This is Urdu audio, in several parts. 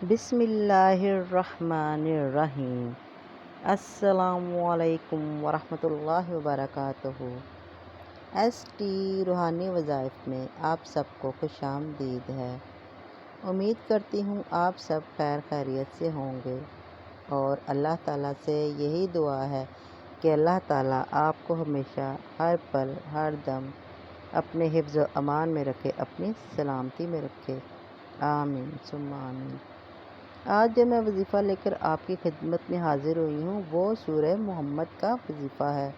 بسم اللہ الرحمن الرحیم۔ السلام علیکم ورحمۃ اللہ وبرکاتہ۔ ایس ٹی روحانی وظائف میں آپ سب کو خوش آمدید ہے۔ امید کرتی ہوں آپ سب خیر خیریت سے ہوں گے اور اللہ تعالیٰ سے یہی دعا ہے کہ اللہ تعالیٰ آپ کو ہمیشہ ہر پل ہر دم اپنے حفظ و امان میں رکھے، اپنی سلامتی میں رکھے، آمین ثم آمین۔ آج جو میں وظیفہ لے کر آپ کی خدمت میں حاضر ہوئی ہوں وہ سورہ محمد کا وظیفہ ہے۔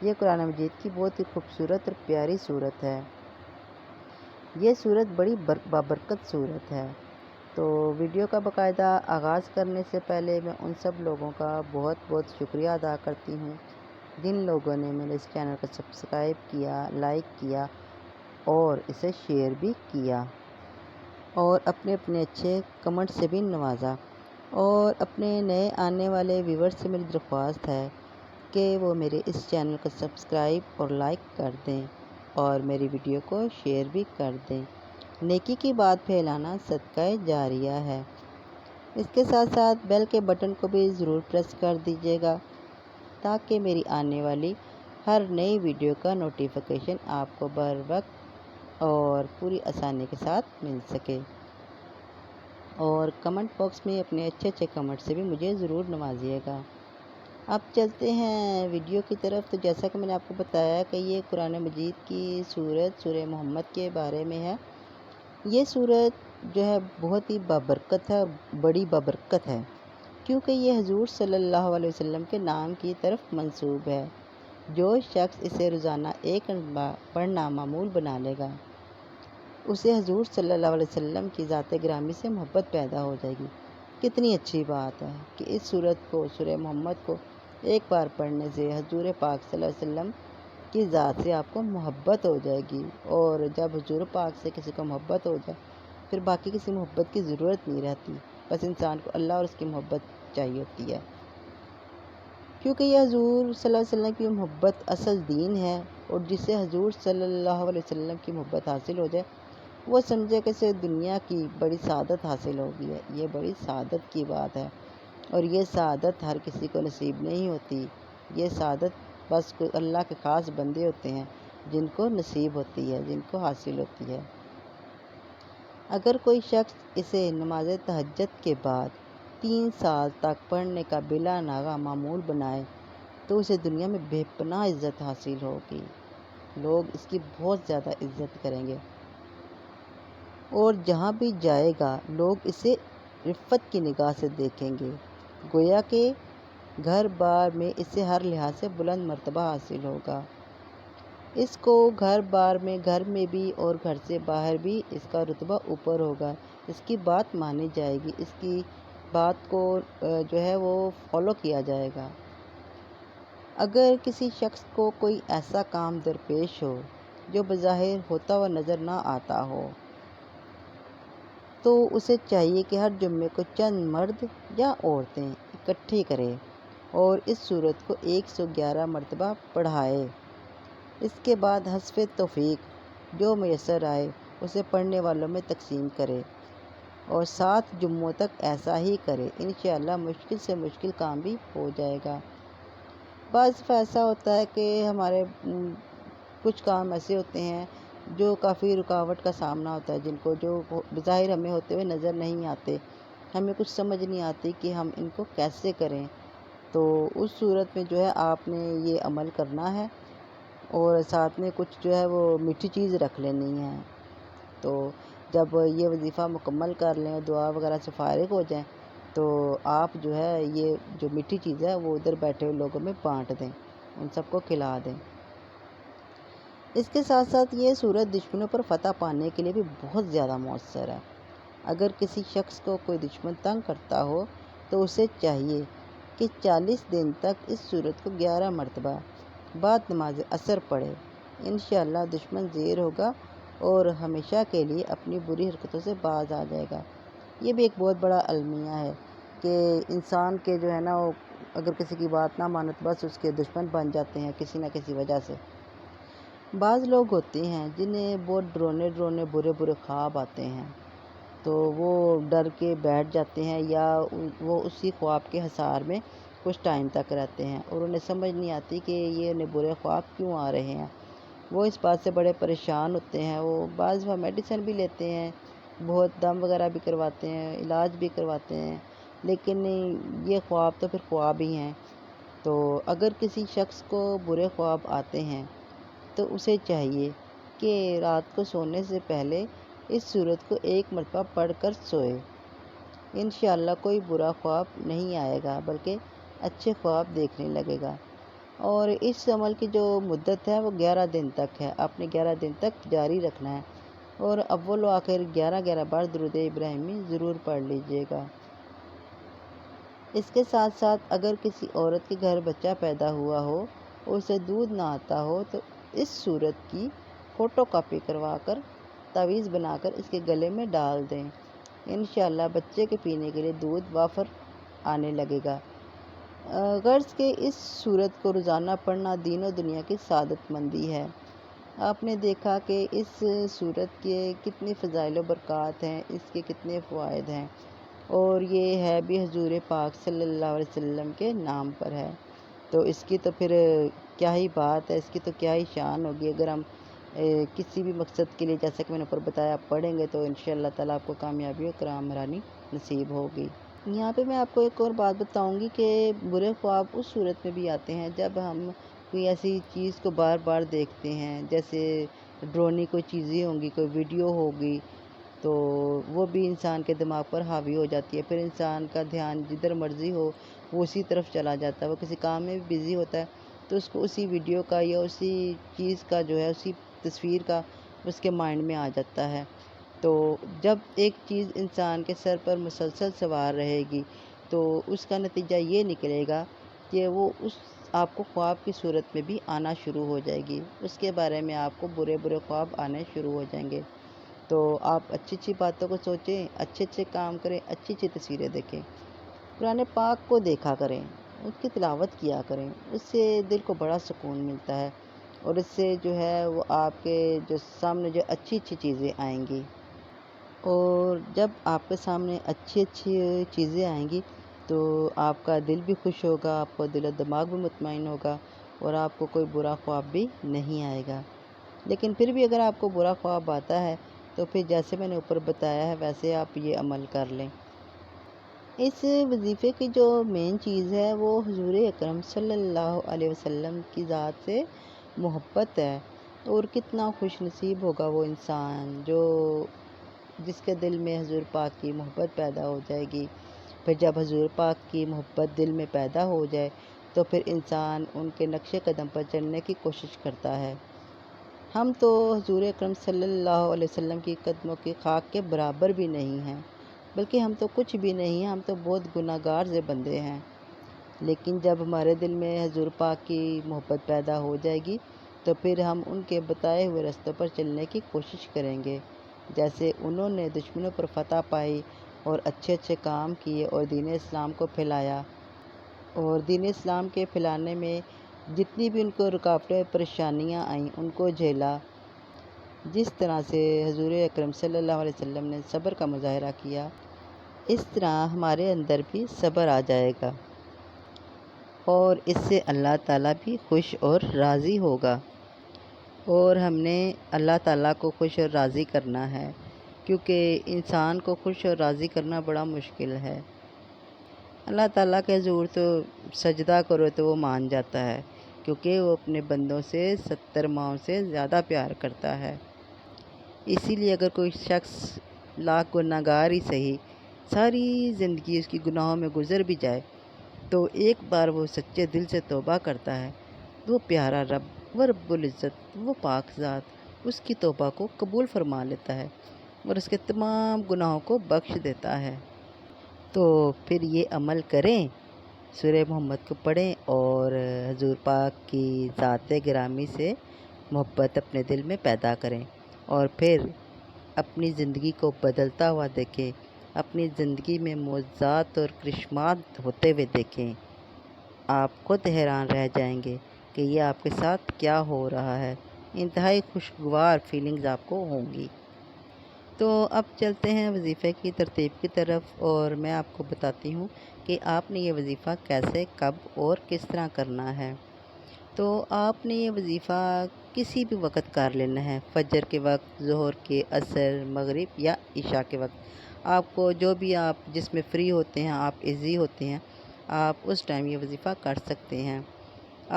یہ قرآن مجید کی بہت ہی خوبصورت اور پیاری صورت ہے۔ یہ صورت بڑی بابرکت صورت ہے۔ تو ویڈیو کا باقاعدہ آغاز کرنے سے پہلے میں ان سب لوگوں کا بہت بہت شکریہ ادا کرتی ہوں جن لوگوں نے میرے اس چینل کو سبسکرائب کیا، لائک کیا اور اسے شیئر بھی کیا اور اپنے اچھے کمنٹ سے بھی نوازا۔ اور اپنے نئے آنے والے ویورز سے میری درخواست ہے کہ وہ میرے اس چینل کو سبسکرائب اور لائک کر دیں اور میری ویڈیو کو شیئر بھی کر دیں۔ نیکی کی بات پھیلانا صدقہ جاریہ ہے۔ اس کے ساتھ ساتھ بیل کے بٹن کو بھی ضرور پریس کر دیجیے گا تاکہ میری آنے والی ہر نئی ویڈیو کا نوٹیفیکیشن آپ کو بر وقت اور پوری آسانی کے ساتھ مل سکے۔ اور کمنٹ باکس میں اپنے اچھے کمنٹ سے بھی مجھے ضرور نوازیے گا۔ اب چلتے ہیں ویڈیو کی طرف۔ تو جیسا کہ میں نے آپ کو بتایا کہ یہ قرآن مجید کی سورت سورہ محمد کے بارے میں ہے۔ یہ سورت جو ہے بہت ہی بابرکت ہے اور بڑی بابرکت ہے کیونکہ یہ حضور صلی اللہ علیہ وسلم کے نام کی طرف منسوب ہے۔ جو شخص اسے روزانہ ایک پڑھنا معمول بنا لے گا اسے حضور صلی اللہ علیہ وسلم کی ذات گرامی سے محبت پیدا ہو جائے گی۔ کتنی اچھی بات ہے کہ اس سورت کو سورہ محمد کو ایک بار پڑھنے سے حضور پاک صلی اللہ علیہ وسلم کی ذات سے آپ کو محبت ہو جائے گی، اور جب حضور پاک سے کسی کو محبت ہو جائے پھر باقی کسی محبت کی ضرورت نہیں رہتی، بس انسان کو اللہ اور اس کی محبت چاہیے ہوتی ہے، کیونکہ یہ حضور صلی اللہ علیہ وسلم کی محبت اصل دین ہے۔ اور جسے حضور صلی اللہ علیہ وسلم کی محبت حاصل ہو جائے وہ سمجھے کہ اسے دنیا کی بڑی سعادت حاصل ہوگی ہے۔ یہ بڑی سعادت کی بات ہے اور یہ سعادت ہر کسی کو نصیب نہیں ہوتی۔ یہ سعادت بس اللہ کے خاص بندے ہوتے ہیں جن کو نصیب ہوتی ہے، جن کو حاصل ہوتی ہے۔ اگر کوئی شخص اسے نماز تہجد کے بعد 3 سال تک پڑھنے کا بلا ناغہ معمول بنائے تو اسے دنیا میں بے پناہ عزت حاصل ہوگی۔ لوگ اس کی بہت زیادہ عزت کریں گے اور جہاں بھی جائے گا لوگ اسے رفت کی نگاہ سے دیکھیں گے، گویا کہ گھر بار میں اسے ہر لحاظ سے بلند مرتبہ حاصل ہوگا۔ اس کو گھر بار میں، گھر میں بھی اور گھر سے باہر بھی اس کا رتبہ اوپر ہوگا، اس کی بات مانی جائے گی، اس کی بات کو جو ہے وہ فالو کیا جائے گا۔ اگر کسی شخص کو کوئی ایسا کام درپیش ہو جو بظاہر ہوتا ہوا نظر نہ آتا ہو تو اسے چاہیے کہ ہر جمعے کو چند مرد یا عورتیں اکٹھے کرے اور اس سورت کو 111 مرتبہ پڑھائے۔ اس کے بعد حسب توفیق جو میسر آئے اسے پڑھنے والوں میں تقسیم کرے اور 7 جمعوں تک ایسا ہی کرے۔ انشاءاللہ مشکل سے مشکل کام بھی ہو جائے گا۔ بعض دفعہ ایسا ہوتا ہے کہ ہمارے کچھ کام ایسے ہوتے ہیں جو کافی رکاوٹ کا سامنا ہوتا ہے، جن کو جو بظاہر ہمیں ہوتے ہوئے نظر نہیں آتے، ہمیں کچھ سمجھ نہیں آتی کہ ہم ان کو کیسے کریں۔ تو اس صورت میں جو ہے آپ نے یہ عمل کرنا ہے اور ساتھ میں کچھ جو ہے وہ میٹھی چیز رکھ لینی ہے۔ تو جب یہ وظیفہ مکمل کر لیں، دعا وغیرہ سے فارغ ہو جائیں تو آپ جو ہے یہ جو میٹھی چیز ہے وہ ادھر بیٹھے ہوئے لوگوں میں بانٹ دیں، ان سب کو کھلا دیں۔ اس کے ساتھ ساتھ یہ سورت دشمنوں پر فتح پانے کے لیے بھی بہت زیادہ مؤثر ہے۔ اگر کسی شخص کو کوئی دشمن تنگ کرتا ہو تو اسے چاہیے کہ 40 دن تک اس سورت کو 11 مرتبہ بعد نماز عصر پڑھے۔ انشاءاللہ دشمن زیر ہوگا اور ہمیشہ کے لیے اپنی بری حرکتوں سے باز آ جائے گا۔ یہ بھی ایک بہت بڑا المیہ ہے کہ انسان کے جو ہے نا وہ اگر کسی کی بات نہ مانے تو بس اس کے دشمن بن جاتے ہیں کسی نہ کسی وجہ سے۔ بعض لوگ ہوتے ہیں جنہیں بہت ڈرونے برے خواب آتے ہیں تو وہ ڈر کے بیٹھ جاتے ہیں یا وہ اسی خواب کے حصار میں کچھ ٹائم تک رہتے ہیں اور انہیں سمجھ نہیں آتی کہ یہ انہیں برے خواب کیوں آ رہے ہیں۔ وہ اس بات سے بڑے پریشان ہوتے ہیں، وہ بعض دفعہ میڈیسن بھی لیتے ہیں، بہت دم وغیرہ بھی کرواتے ہیں، علاج بھی کرواتے ہیں، لیکن یہ خواب تو پھر خواب ہی ہیں۔ تو اگر کسی شخص کو برے خواب آتے ہیں تو اسے چاہیے کہ رات کو سونے سے پہلے اس سورت کو ایک مرتبہ پڑھ کر سوئے۔ انشاءاللہ کوئی برا خواب نہیں آئے گا بلکہ اچھے خواب دیکھنے لگے گا۔ اور اس عمل کی جو مدت ہے وہ 11 دن تک ہے، آپ نے 11 دن تک جاری رکھنا ہے اور اول و آخر 11 بار درود ابراہیمی ضرور پڑھ لیجئے گا۔ اس کے ساتھ ساتھ اگر کسی عورت کے گھر بچہ پیدا ہوا ہو اور اسے دودھ نہ آتا ہو تو اس سورت کی فوٹو کاپی کروا کر تعویذ بنا کر اس کے گلے میں ڈال دیں، انشاءاللہ بچے کے پینے کے لیے دودھ وافر آنے لگے گا۔ غرض کہ اس سورت کو روزانہ پڑھنا دین و دنیا کی سعادت مندی ہے۔ آپ نے دیکھا کہ اس سورت کے کتنی فضائل و برکات ہیں، اس کے کتنے فوائد ہیں، اور یہ ہے بھی حضور پاک صلی اللہ علیہ وسلم کے نام پر ہے، تو اس کی تو پھر کیا ہی بات ہے، اس کی تو کیا ہی شان ہوگی۔ اگر ہم کسی بھی مقصد کے لیے، جیسا کہ میں نے اوپر بتایا، پڑھیں گے تو انشاءاللہ تعالیٰ آپ کو کامیابی اور کامرانی نصیب ہوگی۔ یہاں پہ میں آپ کو ایک اور بات بتاؤں گی کہ برے خواب اس صورت میں بھی آتے ہیں جب ہم کوئی ایسی چیز کو بار بار دیکھتے ہیں، جیسے ڈرونی کوئی چیزیں ہوں گی، کوئی ویڈیو ہوگی، تو وہ بھی انسان کے دماغ پر حاوی ہو جاتی ہے، پھر انسان کا دھیان جدھر مرضی ہو وہ اسی طرف چلا جاتا ہے، وہ کسی کام میں بھی بزی ہوتا ہے تو اس کو اسی ویڈیو کا یا اسی چیز کا جو ہے، اسی تصویر کا اس کے مائنڈ میں آ جاتا ہے۔ تو جب ایک چیز انسان کے سر پر مسلسل سوار رہے گی تو اس کا نتیجہ یہ نکلے گا کہ وہ اس آپ کو خواب کی صورت میں بھی آنا شروع ہو جائے گی، اس کے بارے میں آپ کو برے برے خواب آنے شروع ہو جائیں گے۔ تو آپ اچھی اچھی باتوں کو سوچیں، اچھے اچھے کام کریں، اچھی اچھی تصویریں دیکھیں، قرآن پاک کو دیکھا کریں، اس کی تلاوت کیا کریں، اس سے دل کو بڑا سکون ملتا ہے اور اس سے جو ہے وہ آپ کے جو سامنے جو اچھی اچھی چیزیں آئیں گی، اور جب آپ کے سامنے اچھی اچھی چیزیں آئیں گی تو آپ کا دل بھی خوش ہوگا، آپ کو دل و دماغ بھی مطمئن ہوگا اور آپ کو کوئی برا خواب بھی نہیں آئے گا۔ لیکن پھر بھی اگر آپ کو برا خواب آتا ہے تو پھر جیسے میں نے اوپر بتایا ہے ویسے آپ یہ عمل کر لیں۔ اس وظیفے کی جو مین چیز ہے وہ حضور اکرم صلی اللہ علیہ وسلم کی ذات سے محبت ہے، اور کتنا خوش نصیب ہوگا وہ انسان جو جس کے دل میں حضور پاک کی محبت پیدا ہو جائے گی۔ پھر جب حضور پاک کی محبت دل میں پیدا ہو جائے تو پھر انسان ان کے نقش قدم پر چلنے کی کوشش کرتا ہے۔ ہم تو حضور اکرم صلی اللہ علیہ وسلم کی قدموں کی خاک کے برابر بھی نہیں ہیں، بلکہ ہم تو کچھ بھی نہیں ہیں، ہم تو بہت گناہ گار سے بندے ہیں۔ لیکن جب ہمارے دل میں حضور پاک کی محبت پیدا ہو جائے گی تو پھر ہم ان کے بتائے ہوئے رستوں پر چلنے کی کوشش کریں گے، جیسے انہوں نے دشمنوں پر فتح پائی اور اچھے اچھے کام کیے اور دین اسلام کو پھیلایا، اور دین اسلام کے پھیلانے میں جتنی بھی ان کو رکاوٹیں پریشانیاں آئیں ان کو جھیلا۔ جس طرح سے حضور اکرم صلی اللہ علیہ وسلم نے صبر کا مظاہرہ کیا، اس طرح ہمارے اندر بھی صبر آ جائے گا اور اس سے اللہ تعالیٰ بھی خوش اور راضی ہوگا، اور ہم نے اللہ تعالیٰ کو خوش اور راضی کرنا ہے، کیونکہ انسان کو خوش اور راضی کرنا بڑا مشکل ہے۔ اللہ تعالیٰ کے حضور تو سجدہ کرو تو وہ مان جاتا ہے، کیونکہ وہ اپنے بندوں سے 70 ماؤں سے زیادہ پیار کرتا ہے۔ اسی لیے اگر کوئی شخص لاکھ گناہ گار ہی صحیح ساری زندگی اس کی گناہوں میں گزر بھی جائے تو ایک بار وہ سچے دل سے توبہ کرتا ہے، وہ پیارا رب و رب العزت وہ پاک ذات اس کی توبہ کو قبول فرما لیتا ہے اور اس کے تمام گناہوں کو بخش دیتا ہے۔ تو پھر یہ عمل کریں، سورہ محمد کو پڑھیں اور حضور پاک کی ذات گرامی سے محبت اپنے دل میں پیدا کریں، اور پھر اپنی زندگی کو بدلتا ہوا دیکھیں، اپنی زندگی میں معجزات اور کرشمات ہوتے ہوئے دیکھیں۔ آپ خود حیران رہ جائیں گے کہ یہ آپ کے ساتھ کیا ہو رہا ہے، انتہائی خوشگوار فیلنگز آپ کو ہوں گی۔ تو اب چلتے ہیں وظیفے کی ترتیب کی طرف، اور میں آپ کو بتاتی ہوں کہ آپ نے یہ وظیفہ کیسے، کب اور کس طرح کرنا ہے۔ تو آپ نے یہ وظیفہ کسی بھی وقت کر لینا ہے، فجر کے وقت، ظہر کے، عصر، مغرب یا عشاء کے وقت۔ آپ کو جو بھی آپ جس میں فری ہوتے ہیں، آپ ایزی ہوتے ہیں، آپ اس ٹائم یہ وظیفہ کر سکتے ہیں۔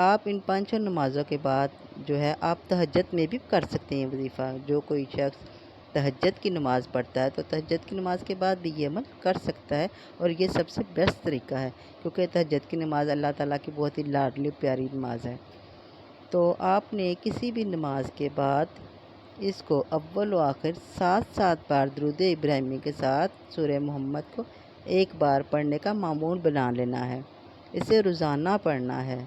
آپ ان پانچوں نمازوں کے بعد جو ہے آپ تہجد میں بھی کر سکتے ہیں یہ وظیفہ۔ جو کوئی شخص تہجد کی نماز پڑھتا ہے تو تہجد کی نماز کے بعد بھی یہ عمل کر سکتا ہے، اور یہ سب سے بیسٹ طریقہ ہے، کیونکہ تہجد کی نماز اللہ تعالیٰ کی بہت ہی لاڈلی پیاری نماز ہے۔ تو آپ نے کسی بھی نماز کے بعد اس کو اول و آخر 7 بار درود ابراہیمی کے ساتھ سورہ محمد کو ایک بار پڑھنے کا معمول بنا لینا ہے۔ اسے روزانہ پڑھنا ہے۔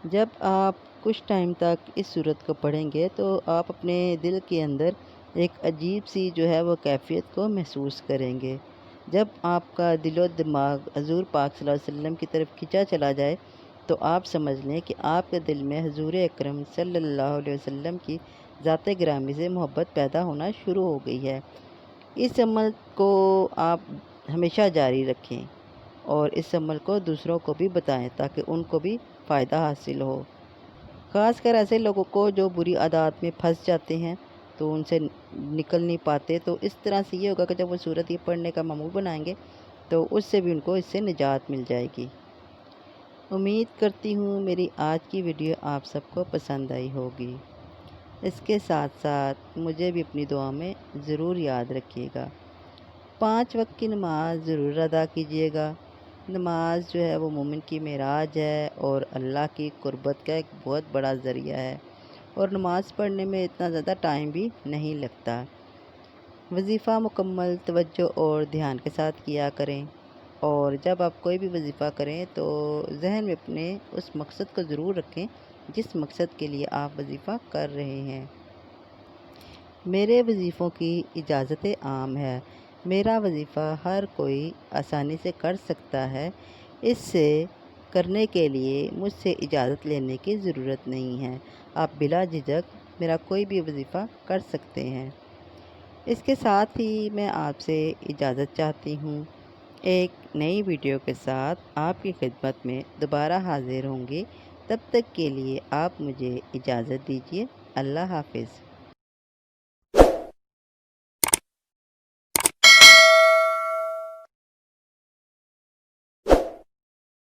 جب آپ کچھ ٹائم تک اس سورت کو پڑھیں گے تو آپ اپنے دل کے اندر ایک عجیب سی جو ہے وہ کیفیت کو محسوس کریں گے۔ جب آپ کا دل و دماغ حضور پاک صلی اللہ علیہ وسلم کی طرف کھینچا چلا جائے تو آپ سمجھ لیں کہ آپ کے دل میں حضور اکرم صلی اللہ علیہ وسلم کی ذات گرامی سے محبت پیدا ہونا شروع ہو گئی ہے۔ اس عمل کو آپ ہمیشہ جاری رکھیں، اور اس عمل کو دوسروں کو بھی بتائیں تاکہ ان کو بھی فائدہ حاصل ہو۔ خاص کر ایسے لوگوں کو جو بری عادات میں پھنس جاتے ہیں تو ان سے نکل نہیں پاتے، تو اس طرح سے یہ ہوگا کہ جب وہ سورت یہ پڑھنے کا معمول بنائیں گے تو اس سے بھی ان کو اس سے نجات مل جائے گی۔ امید کرتی ہوں میری آج کی ویڈیو آپ سب کو پسند آئی ہوگی۔ اس کے ساتھ ساتھ مجھے بھی اپنی دعا میں ضرور یاد رکھیے گا۔ 5 وقت کی نماز ضرور ادا کیجیے گا۔ نماز جو ہے وہ مومن کی معراج ہے اور اللہ کی قربت کا ایک بہت بڑا ذریعہ ہے، اور نماز پڑھنے میں اتنا زیادہ ٹائم بھی نہیں لگتا۔ وظیفہ مکمل توجہ اور دھیان کے ساتھ کیا کریں، اور جب آپ کوئی بھی وظیفہ کریں تو ذہن میں اپنے اس مقصد کو ضرور رکھیں جس مقصد کے لیے آپ وظیفہ کر رہے ہیں۔ میرے وظیفوں کی اجازت عام ہے۔ میرا وظیفہ ہر کوئی آسانی سے کر سکتا ہے۔ اس سے کرنے کے لیے مجھ سے اجازت لینے کی ضرورت نہیں ہے۔ آپ بلا جھجک میرا کوئی بھی وظیفہ کر سکتے ہیں۔ اس کے ساتھ ہی میں آپ سے اجازت چاہتی ہوں۔ ایک نئی ویڈیو کے ساتھ آپ کی خدمت میں دوبارہ حاضر ہوں گی۔ تب تک کے لیے آپ مجھے اجازت دیجیے۔ اللہ حافظ۔